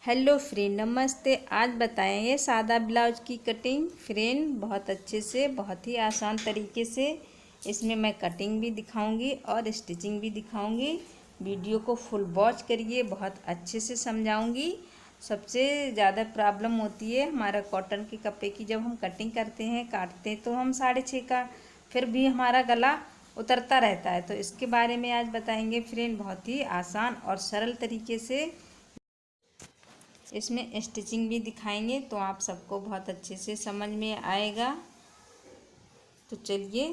Hello friend, नमस्ते। आज बताएंगे सादा ब्लाउज की कटिंग। फ्रेंड, बहुत अच्छे से, बहुत ही आसान तरीके से इसमें मैं कटिंग भी दिखाऊंगी और स्टिचिंग भी दिखाऊंगी। वीडियो को फुल वॉच करिए, बहुत अच्छे से समझाऊंगी। सबसे ज़्यादा प्रॉब्लम होती है हमारा कॉटन के कपड़े की। जब हम कटिंग करते हैं, काटते हैं तो हम 6.5 का, फिर भी हमारा गला उतरता रहता है। तो इसके बारे में आज बताएंगे फ्रेंड, बहुत ही आसान और सरल तरीके से। इसमें स्टिचिंग भी दिखाएंगे तो आप सबको बहुत अच्छे से समझ में आएगा। तो चलिए,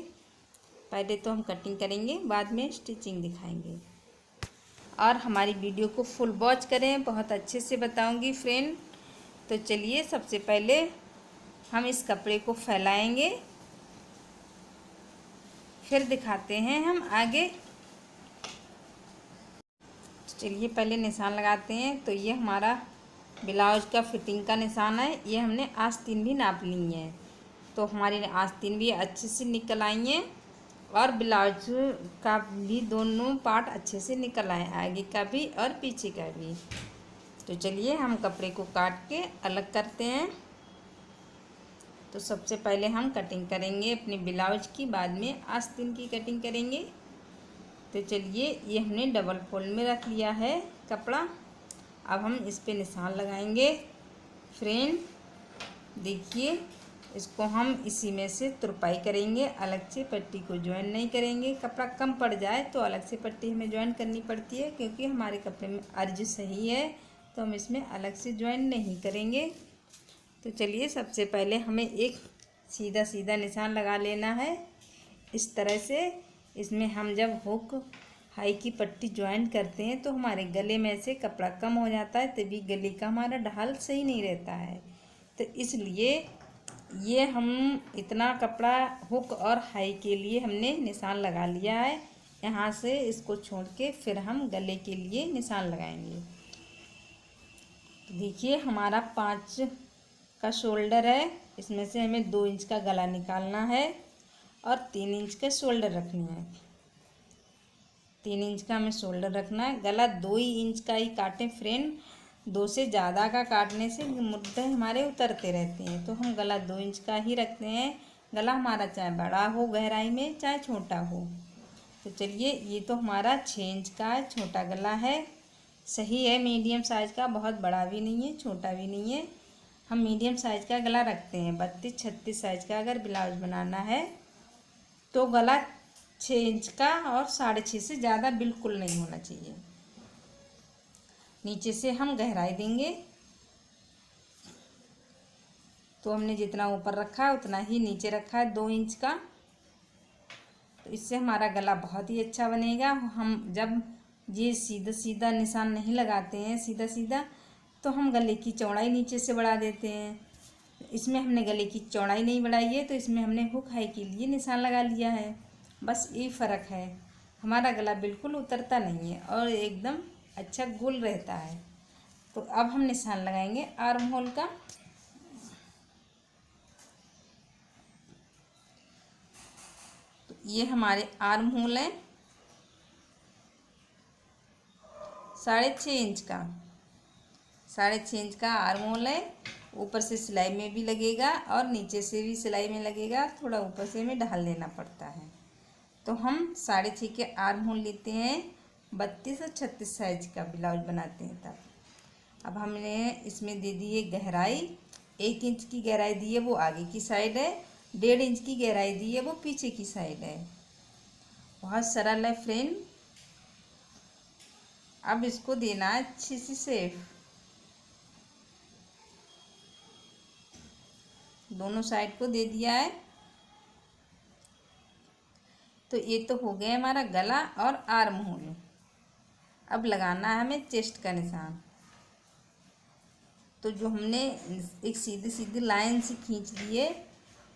पहले तो हम कटिंग करेंगे, बाद में स्टिचिंग दिखाएंगे। और हमारी वीडियो को फुल वॉच करें, बहुत अच्छे से बताऊंगी फ्रेंड। तो चलिए, सबसे पहले हम इस कपड़े को फैलाएंगे, फिर दिखाते हैं हम आगे। तो चलिए, पहले निशान लगाते हैं। तो ये हमारा ब्लाउज का फिटिंग का निशान है। ये हमने आस्तीन भी नाप ली है, तो हमारी आस्तीन भी अच्छे से निकल आई हैं और ब्लाउज का भी दोनों पार्ट अच्छे से निकल आए, आगे का भी और पीछे का भी। तो चलिए, हम कपड़े को काट के अलग करते हैं। तो सबसे पहले हम कटिंग करेंगे अपने ब्लाउज की, बाद में आस्तीन की कटिंग करेंगे। तो चलिए, ये हमने डबल फोल्ड में रख लिया है कपड़ा। अब हम इस पे निशान लगाएंगे। फ्रेंड देखिए, इसको हम इसी में से तुरपाई करेंगे, अलग से पट्टी को ज्वाइन नहीं करेंगे। कपड़ा कम पड़ जाए तो अलग से पट्टी हमें ज्वाइन करनी पड़ती है, क्योंकि हमारे कपड़े में अर्ज सही है तो हम इसमें अलग से ज्वाइन नहीं करेंगे। तो चलिए, सबसे पहले हमें एक सीधा सीधा निशान लगा लेना है इस तरह से। इसमें हम जब हुक हाई की पट्टी ज्वाइन करते हैं तो हमारे गले में से कपड़ा कम हो जाता है, तभी गले का हमारा ढाल सही नहीं रहता है। तो इसलिए ये हम इतना कपड़ा हुक और हाई के लिए हमने निशान लगा लिया है। यहाँ से इसको छोड़ के फिर हम गले के लिए निशान लगाएंगे। तो देखिए, हमारा 5 का शोल्डर है, इसमें से हमें 2 इंच का गला निकालना है और 3 इंच का शोल्डर रखना है। 3 इंच का हमें शोल्डर रखना है। गला 2 ही इंच का ही काटें फ्रेंड, 2 से ज़्यादा का काटने से मुद्दे हमारे उतरते रहते हैं। तो हम गला 2 इंच का ही रखते हैं। गला हमारा चाहे बड़ा हो गहराई में, चाहे छोटा हो। तो चलिए, ये तो हमारा 6 इंच का है, छोटा गला है, सही है, मीडियम साइज़ का, बहुत बड़ा भी नहीं है, छोटा भी नहीं है। हम मीडियम साइज़ का गला रखते हैं। 32-36 साइज़ का अगर ब्लाउज बनाना है तो गला 6 इंच का और 6.5 से ज़्यादा बिल्कुल नहीं होना चाहिए। नीचे से हम गहराई देंगे, तो हमने जितना ऊपर रखा है उतना ही नीचे रखा है, 2 इंच का। तो इससे हमारा गला बहुत ही अच्छा बनेगा। हम जब ये सीधा सीधा निशान नहीं लगाते हैं सीधा सीधा, तो हम गले की चौड़ाई नीचे से बढ़ा देते हैं। इसमें हमने गले की चौड़ाई नहीं बढ़ाई है, तो इसमें हमने हुक हाई के लिए निशान लगा लिया है। बस ये फ़र्क है, हमारा गला बिल्कुल उतरता नहीं है और एकदम अच्छा गोल रहता है। तो अब हम निशान लगाएंगे आर्म होल का। तो ये हमारे आर्म होल है 6.5 इंच का, 6.5 इंच का आर्म होल है। ऊपर से सिलाई में भी लगेगा और नीचे से भी सिलाई में लगेगा, थोड़ा ऊपर से हमें ढाल लेना पड़ता है। तो हम 6.5 के आर्म होल लेते हैं। 32 और 36 साइज का ब्लाउज बनाते हैं तब। अब हमने इसमें दे दी है गहराई, 1 इंच की गहराई दी है, वो आगे की साइड है। 1.5 इंच की गहराई दी है, वो पीछे की साइड है। बहुत सरल है फ्रेंड। अब इसको देना है अच्छी सी शेप, दोनों साइड को दे दिया है। तो ये तो हो गया हमारा गला और आर्म होल। अब लगाना है हमें चेस्ट का निशान। तो जो हमने एक सीधी सीधी लाइन से खींच ली है,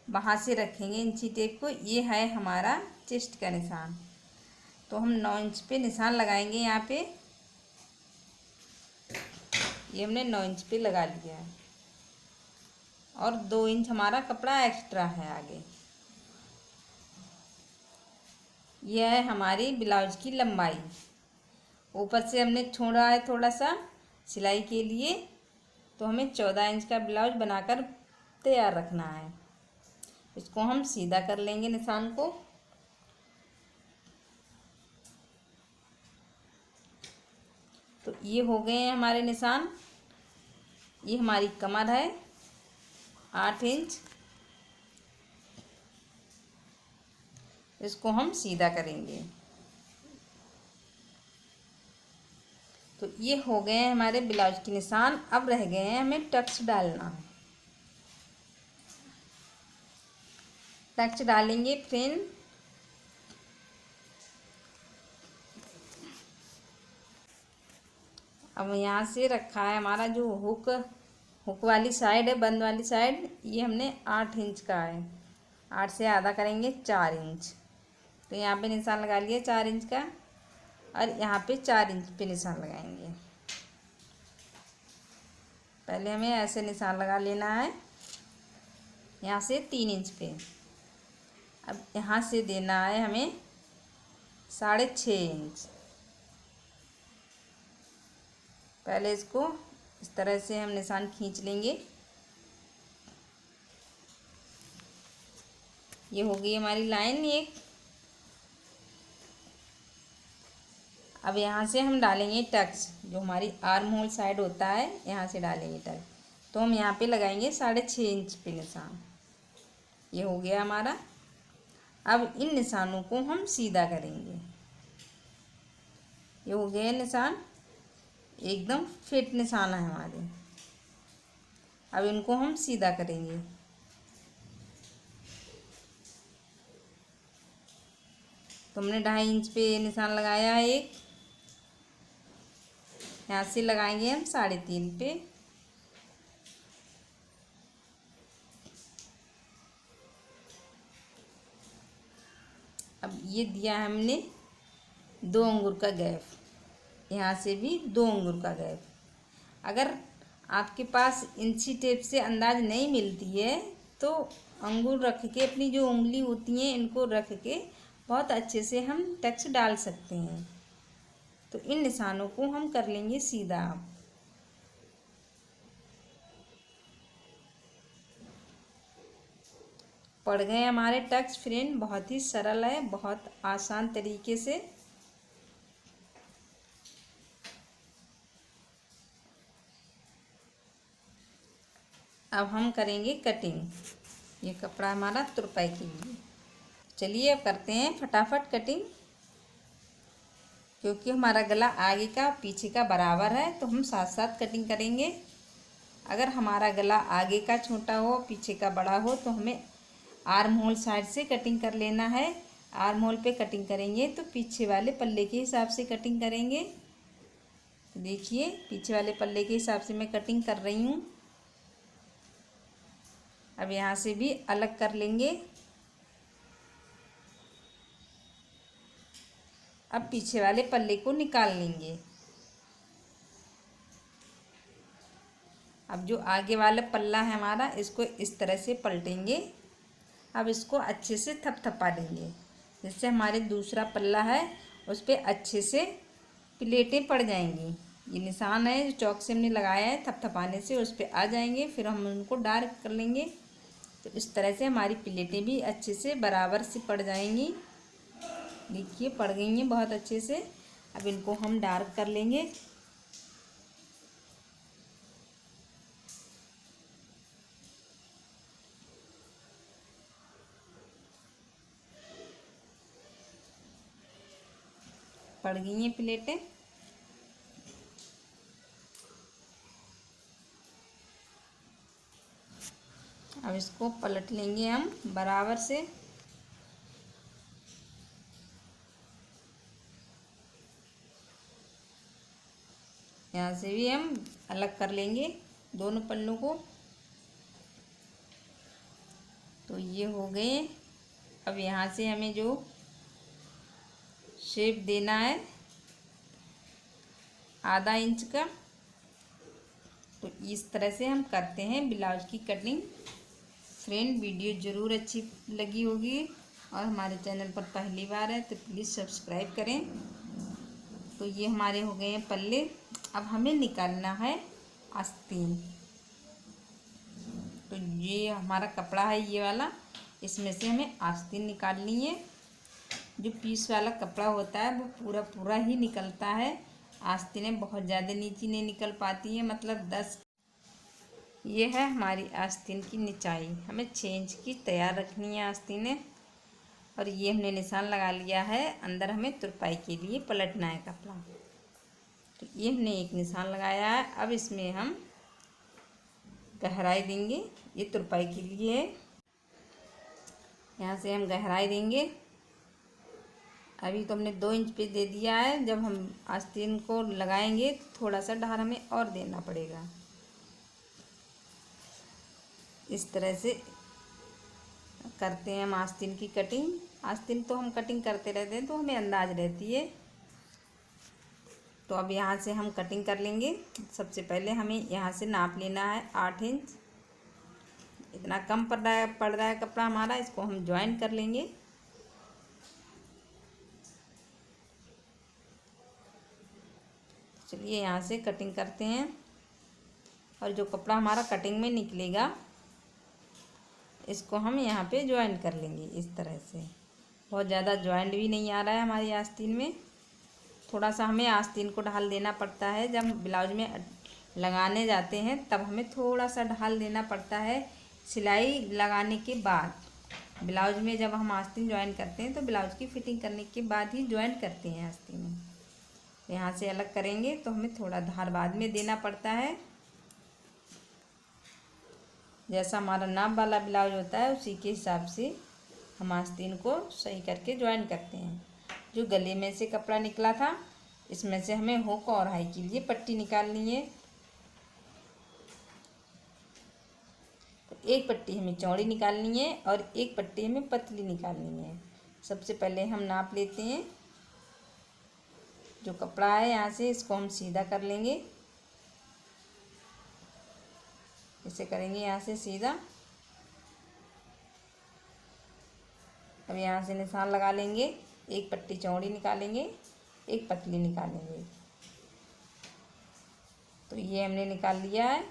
वहाँ से रखेंगे इंची टेप को। ये है हमारा चेस्ट का निशान। तो हम 9 इंच पे निशान लगाएंगे यहाँ पे। ये हमने 9 इंच पे लगा लिया है और 2 इंच हमारा कपड़ा एक्स्ट्रा है आगे। यह है हमारी ब्लाउज की लंबाई। ऊपर से हमने छोड़ा है थोड़ा सा सिलाई के लिए, तो हमें 14 इंच का ब्लाउज बनाकर तैयार रखना है। इसको हम सीधा कर लेंगे निशान को। तो ये हो गए हैं हमारे निशान। ये हमारी कमर है 8 इंच, इसको हम सीधा करेंगे। तो ये हो गए हैं हमारे ब्लाउज के निशान। अब रह गए हैं हमें टक्स डालना। टक्स डालेंगे फ्रेंड। अब यहाँ से रखा है हमारा जो हुक वाली साइड है, बंद वाली साइड, ये हमने 8 इंच का है। 8 से आधा करेंगे 4 इंच। तो यहाँ पे निशान लगा लिया 4 इंच का, और यहाँ पे 4 इंच पे निशान लगाएंगे। पहले हमें ऐसे निशान लगा लेना है यहाँ से 3 इंच पे। अब यहाँ से देना है हमें 6.5 इंच। पहले इसको इस तरह से हम निशान खींच लेंगे। ये हो गई हमारी लाइन एक। अब यहाँ से हम डालेंगे टक्स, जो हमारी आर्म होल साइड होता है, यहाँ से डालेंगे टक्स। तो हम यहाँ पे लगाएंगे 6.5 इंच पे निशान। ये हो गया हमारा। अब इन निशानों को हम सीधा करेंगे। ये हो गए निशान, एकदम फिट निशान है हमारे। अब इनको हम सीधा करेंगे। तो हमने 2.5 इंच पे निशान लगाया है एक। यहाँ से लगाएंगे हम 3.5 पे। अब ये दिया है हमने 2 अंगुर का गैप, यहाँ से भी 2 अंगुर का गैप। अगर आपके पास इंची टेप से अंदाज नहीं मिलती है तो अंगूर रख के, अपनी जो उंगली होती हैं इनको रख के बहुत अच्छे से हम टक्स डाल सकते हैं। तो इन निशानों को हम कर लेंगे सीधा। पड़ गए हमारे टक्स फ्रेंड। बहुत ही सरल है, बहुत आसान तरीके से। अब हम करेंगे कटिंग। ये कपड़ा हमारा तुरपाई के लिए। चलिए अब करते हैं फटाफट कटिंग। क्योंकि हमारा गला आगे का पीछे का बराबर है तो हम साथ साथ कटिंग करेंगे। अगर हमारा गला आगे का छोटा हो पीछे का बड़ा हो तो हमें आर्म होल साइड से कटिंग कर लेना है। आर्म होल पे कटिंग करेंगे तो पीछे वाले पल्ले के हिसाब से कटिंग करेंगे। तो देखिए पीछे वाले पल्ले के हिसाब से मैं कटिंग कर रही हूँ। अब यहाँ से भी अलग कर लेंगे। अब पीछे वाले पल्ले को निकाल लेंगे। अब जो आगे वाला पल्ला है हमारा, इसको इस तरह से पलटेंगे। अब इसको अच्छे से थपथपा देंगे, जिससे हमारे दूसरा पल्ला है उस पर अच्छे से प्लेटें पड़ जाएंगी। ये निशान है जो चौक से हमने लगाया है, थपथपाने से उस पर आ जाएंगे। फिर हम उनको डार्क कर लेंगे। तो इस तरह से हमारी प्लेटें भी अच्छे से बराबर से पड़ जाएंगी। देखिए पड़ गई हैं बहुत अच्छे से। अब इनको हम डार्क कर लेंगे। पड़ गई हैं प्लेटें। अब इसको पलट लेंगे हम बराबर से। यहाँ से भी हम अलग कर लेंगे दोनों पल्लों को। तो ये हो गए। अब यहाँ से हमें जो शेप देना है आधा इंच का, तो इस तरह से हम करते हैं ब्लाउज की कटिंग। फ्रेंड वीडियो ज़रूर अच्छी लगी होगी और हमारे चैनल पर पहली बार है तो प्लीज़ सब्सक्राइब करें। तो ये हमारे हो गए हैं पल्ले। अब हमें निकालना है आस्तीन। तो ये हमारा कपड़ा है ये वाला, इसमें से हमें आस्तीन निकालनी है। जो पीस वाला कपड़ा होता है वो पूरा पूरा ही निकलता है, आस्तीनें बहुत ज़्यादा नीचे नहीं निकल पाती हैं, मतलब 10। ये है हमारी आस्तीन की निचाई, हमें 6 इंच की तैयार रखनी है आस्तीनें। और ये हमने निशान लगा लिया है, अंदर हमें तुरपाई के लिए पलटना है कपड़ा। तो ये हमने एक निशान लगाया है। अब इसमें हम गहराई देंगे, ये तुरपाई के लिए है, यहाँ से हम गहराई देंगे। अभी तो हमने 2 इंच पे दे दिया है, जब हम आस्तीन को लगाएंगे थोड़ा सा ढार हमें और देना पड़ेगा। इस तरह से करते हैं हम आस्तीन की कटिंग। आस्तीन तो हम कटिंग करते रहते हैं तो हमें अंदाज रहती है। तो अब यहाँ से हम कटिंग कर लेंगे। सबसे पहले हमें यहाँ से नाप लेना है 8 इंच। इतना कम पड़ रहा है कपड़ा हमारा, इसको हम ज्वाइन कर लेंगे। चलिए यहाँ से कटिंग करते हैं। और जो कपड़ा हमारा कटिंग में निकलेगा इसको हम यहाँ पे ज्वाइन कर लेंगे इस तरह से। बहुत ज़्यादा ज्वाइंट भी नहीं आ रहा है हमारी आस्तीन में, थोड़ा सा हमें आस्तीन को ढाल देना पड़ता है। जब ब्लाउज में लगाने जाते हैं तब हमें थोड़ा सा ढाल देना पड़ता है। सिलाई लगाने के बाद ब्लाउज में जब हम आस्तीन ज्वाइन करते हैं तो ब्लाउज की फिटिंग करने के बाद ही ज्वाइन करते हैं आस्तीन। यहाँ से अलग करेंगे तो हमें थोड़ा धार बाद में देना पड़ता है। जैसा हमारा नाप वाला ब्लाउज होता है उसी के हिसाब से हम आस्तीन को सही करके ज्वाइन करते हैं। जो गले में से कपड़ा निकला था इसमें से हमें हुक और हाई के लिए पट्टी निकालनी है। तो एक पट्टी हमें चौड़ी निकालनी है और एक पट्टी हमें पतली निकालनी है। सबसे पहले हम नाप लेते हैं। जो कपड़ा है यहाँ से इसको हम सीधा कर लेंगे, इसे करेंगे यहाँ से सीधा। अब यहाँ से निशान लगा लेंगे, एक पट्टी चौड़ी निकालेंगे, एक पतली निकालेंगे। तो ये हमने निकाल लिया है।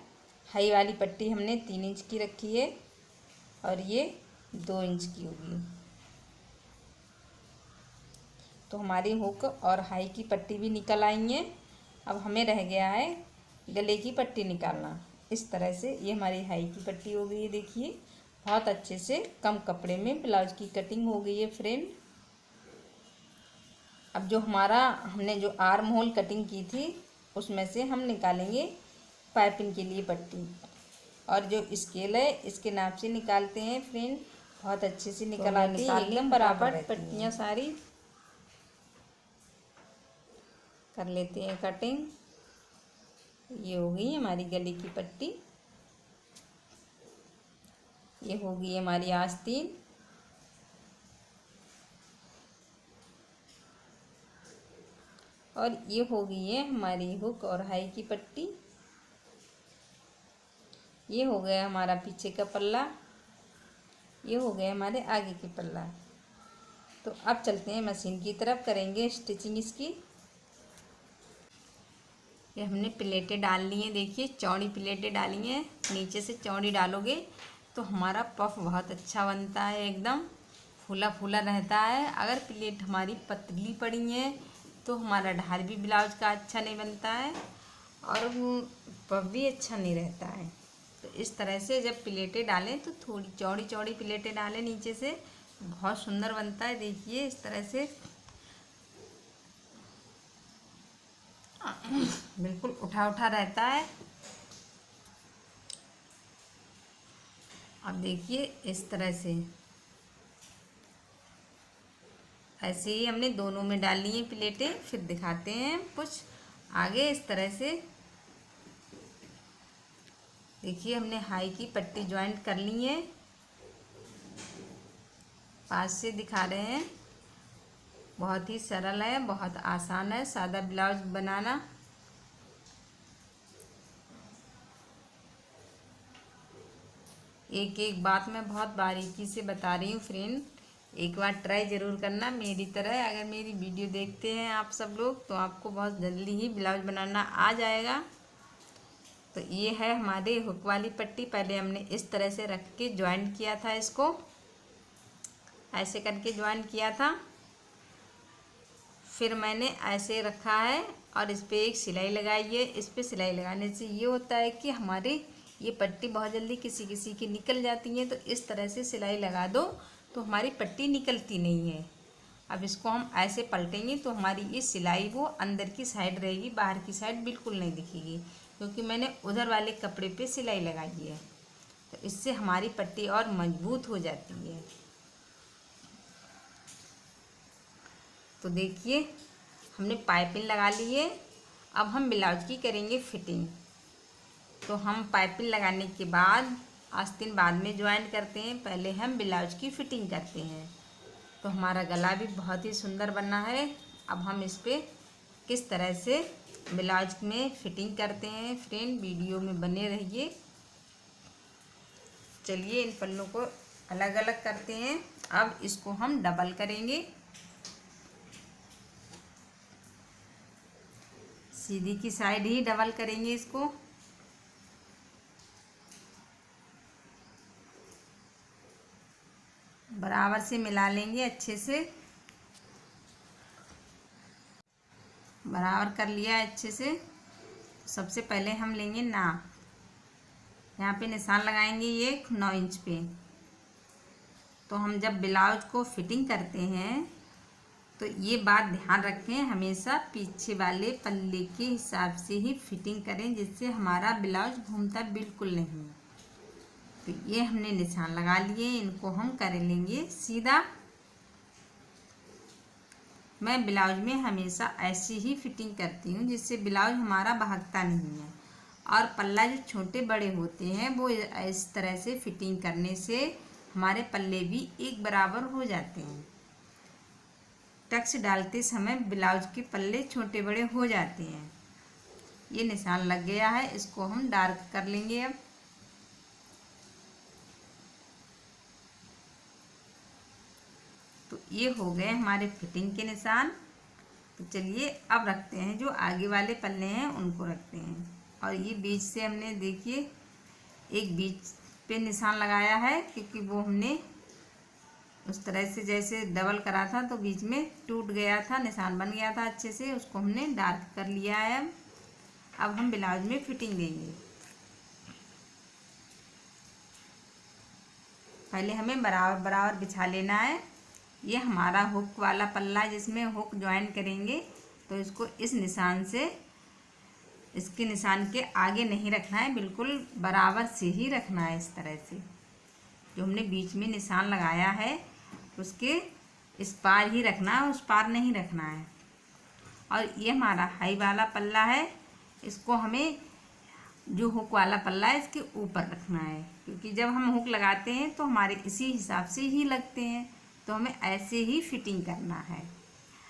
हाई वाली पट्टी हमने 3 इंच की रखी है और ये 2 इंच की होगी। तो हमारी हुक और हाई की पट्टी भी निकल आई है। अब हमें रह गया है गले की पट्टी निकालना। इस तरह से ये हमारी हाई की पट्टी हो गई है। देखिए बहुत अच्छे से कम कपड़े में ब्लाउज की कटिंग हो गई है फ्रेंड। अब जो हमने जो आर्म होल कटिंग की थी उसमें से हम निकालेंगे पाइपिंग के लिए पट्टी। और जो स्केल है इसके नाप से निकालते हैं फ्रेंड, बहुत अच्छे से निकल आती है, एकदम बराबर पट्टियाँ सारी। कर लेते हैं कटिंग। ये हो गई हमारी गले की पट्टी, ये हो गई हमारी आस्तीन। और ये हो गई है हमारी हुक और हाई की पट्टी। ये हो गया हमारा पीछे का पल्ला, ये हो गया हमारे आगे की पल्ला। तो अब चलते हैं मशीन की तरफ, करेंगे स्टिचिंग इसकी। ये हमने प्लेटें डाल ली हैं, देखिए चौड़ी प्लेटें डाली हैं। नीचे से चौड़ी डालोगे तो हमारा पफ बहुत अच्छा बनता है, एकदम फूला फूला रहता है। अगर प्लेट हमारी पतली पड़ी है तो हमारा ढाल भी ब्लाउज का अच्छा नहीं बनता है और पफ भी अच्छा नहीं रहता है। तो इस तरह से जब प्लेटें डालें तो थोड़ी चौड़ी चौड़ी प्लेटें डालें नीचे से, बहुत सुंदर बनता है। देखिए इस तरह से बिल्कुल उठा उठा रहता है। अब देखिए इस तरह से ऐसे ही हमने दोनों में डाल ली हैं प्लेटें। फिर दिखाते हैं कुछ आगे। इस तरह से देखिए हमने हाई की पट्टी ज्वाइंट कर ली है, पास से दिखा रहे हैं। बहुत ही सरल है, बहुत आसान है सादा ब्लाउज बनाना। एक एक बात मैं बहुत बारीकी से बता रही हूँ फ्रेंड, एक बार ट्राई ज़रूर करना मेरी तरह। अगर मेरी वीडियो देखते हैं आप सब लोग तो आपको बहुत जल्दी ही ब्लाउज बनाना आ जाएगा। तो ये है हमारी हुक वाली पट्टी। पहले हमने इस तरह से रख के ज्वाइन किया था, इसको ऐसे करके ज्वाइन किया था, फिर मैंने ऐसे रखा है और इस पर एक सिलाई लगाई है। इस पर सिलाई लगाने से ये होता है कि हमारी ये पट्टी बहुत जल्दी किसी किसी की निकल जाती है, तो इस तरह से सिलाई लगा दो तो हमारी पट्टी निकलती नहीं है। अब इसको हम ऐसे पलटेंगे तो हमारी ये सिलाई वो अंदर की साइड रहेगी, बाहर की साइड बिल्कुल नहीं दिखेगी, क्योंकि मैंने उधर वाले कपड़े पे सिलाई लगाई है। तो इससे हमारी पट्टी और मजबूत हो जाती है। तो देखिए हमने पाइपिंग लगा ली है। अब हम ब्लाउज की करेंगे फिटिंग। तो हम पाइपिंग लगाने के बाद आस्तीन बाद में ज्वाइन करते हैं, पहले हम ब्लाउज की फिटिंग करते हैं। तो हमारा गला भी बहुत ही सुंदर बना है। अब हम इस पर किस तरह से ब्लाउज में फिटिंग करते हैं, फ्रेंड वीडियो में बने रहिए। चलिए इन पल्लों को अलग अलग करते हैं। अब इसको हम डबल करेंगे, सीधी की साइड ही डबल करेंगे इसको। बराबर से मिला लेंगे, अच्छे से बराबर कर लिया अच्छे से। सबसे पहले हम लेंगे नाप, यहाँ पे निशान लगाएंगे ये 9 इंच पे। तो हम जब ब्लाउज को फिटिंग करते हैं तो ये बात ध्यान रखें, हमेशा पीछे वाले पल्ले के हिसाब से ही फिटिंग करें, जिससे हमारा ब्लाउज घूमता बिल्कुल नहीं। तो ये हमने निशान लगा लिए, इनको हम कर लेंगे सीधा। मैं ब्लाउज में हमेशा ऐसी ही फिटिंग करती हूँ, जिससे ब्लाउज हमारा भागता नहीं है। और पल्ला जो छोटे बड़े होते हैं वो इस तरह से फिटिंग करने से हमारे पल्ले भी एक बराबर हो जाते हैं। टक्स डालते समय ब्लाउज के पल्ले छोटे बड़े हो जाते हैं। ये निशान लग गया है, इसको हम डार्क कर लेंगे। अब तो ये हो गए हमारे फिटिंग के निशान। तो चलिए अब रखते हैं जो आगे वाले पल्ले हैं उनको रखते हैं। और ये बीच से हमने देखिए एक बीच पे निशान लगाया है, क्योंकि वो हमने उस तरह से जैसे डबल करा था तो बीच में टूट गया था, निशान बन गया था अच्छे से, उसको हमने डार्क कर लिया है। अब हम ब्लाउज में फिटिंग देंगे। पहले हमें बराबर बराबर बिछा लेना है। ये हमारा हुक वाला पल्ला जिसमें हुक ज्वाइन करेंगे, तो इसको इस निशान से, इसके निशान के आगे नहीं रखना है, बिल्कुल बराबर से ही रखना है। इस तरह से जो हमने बीच में निशान लगाया है उसके इस पार ही रखना है, उस पार नहीं रखना है। और ये हमारा हाई वाला पल्ला है, इसको हमें जो हुक वाला पल्ला है इसके ऊपर रखना है, क्योंकि जब हम हुक लगाते हैं तो हमारे इसी हिसाब से ही लगते हैं। तो हमें ऐसे ही फिटिंग करना है।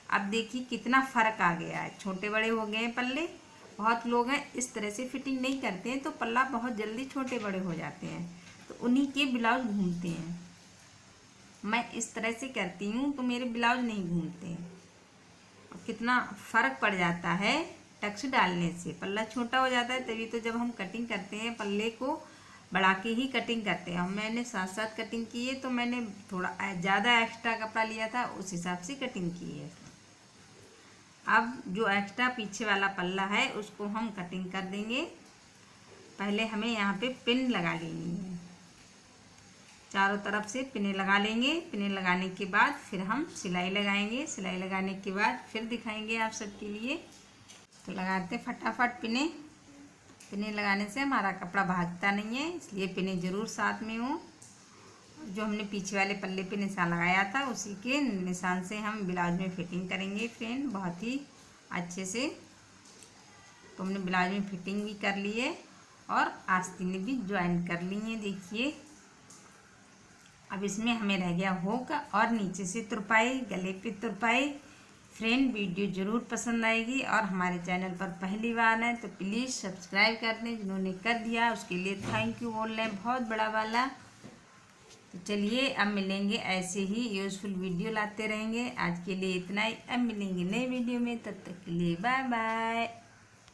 अब देखिए कितना फ़र्क आ गया है, छोटे बड़े हो गए हैं पल्ले। बहुत लोग हैं इस तरह से फिटिंग नहीं करते हैं, तो पल्ला बहुत जल्दी छोटे बड़े हो जाते हैं, तो उन्हीं के ब्लाउज घूमते हैं। मैं इस तरह से करती हूँ तो मेरे ब्लाउज नहीं घूमते हैं। कितना फ़र्क पड़ जाता है टक्स डालने से, पल्ला छोटा हो जाता है। तभी तो जब हम कटिंग करते हैं पल्ले को बढ़ा के ही कटिंग करते हैं। मैंने साथ साथ कटिंग की है, तो मैंने थोड़ा ज़्यादा एक्स्ट्रा कपड़ा लिया था, उस हिसाब से कटिंग की है। अब जो एक्स्ट्रा पीछे वाला पल्ला है उसको हम कटिंग कर देंगे। पहले हमें यहाँ पे पिन लगा लेनी है, चारों तरफ से पिने लगा लेंगे। पिने लगाने के बाद फिर हम सिलाई लगाएंगे। सिलाई लगाने के बाद फिर दिखाएंगे आप सबके लिए। तो लगाते फटाफट पिने। पिने लगाने से हमारा कपड़ा भागता नहीं है, इसलिए पिने ज़रूर साथ में हो। जो हमने पीछे वाले पल्ले पे निशान लगाया था उसी के निशान से हम ब्लाउज में फिटिंग करेंगे फ्रेंड, बहुत ही अच्छे से। तो हमने ब्लाउज में फिटिंग भी कर ली है और आस्तीनें भी ज्वाइन कर ली हैं, देखिए। अब इसमें हमें रह गया हुक और नीचे से तुरपाई, गले पे तुरपाई। फ्रेंड वीडियो ज़रूर पसंद आएगी, और हमारे चैनल पर पहली बार है तो प्लीज़ सब्सक्राइब कर दें। जिन्होंने कर दिया उसके लिए थैंक यू बोल रहे हैं, बहुत बड़ा वाला। तो चलिए अब मिलेंगे, ऐसे ही यूज़फुल वीडियो लाते रहेंगे। आज के लिए इतना ही, अब मिलेंगे नए वीडियो में, तब तक के लिए बाय बाय।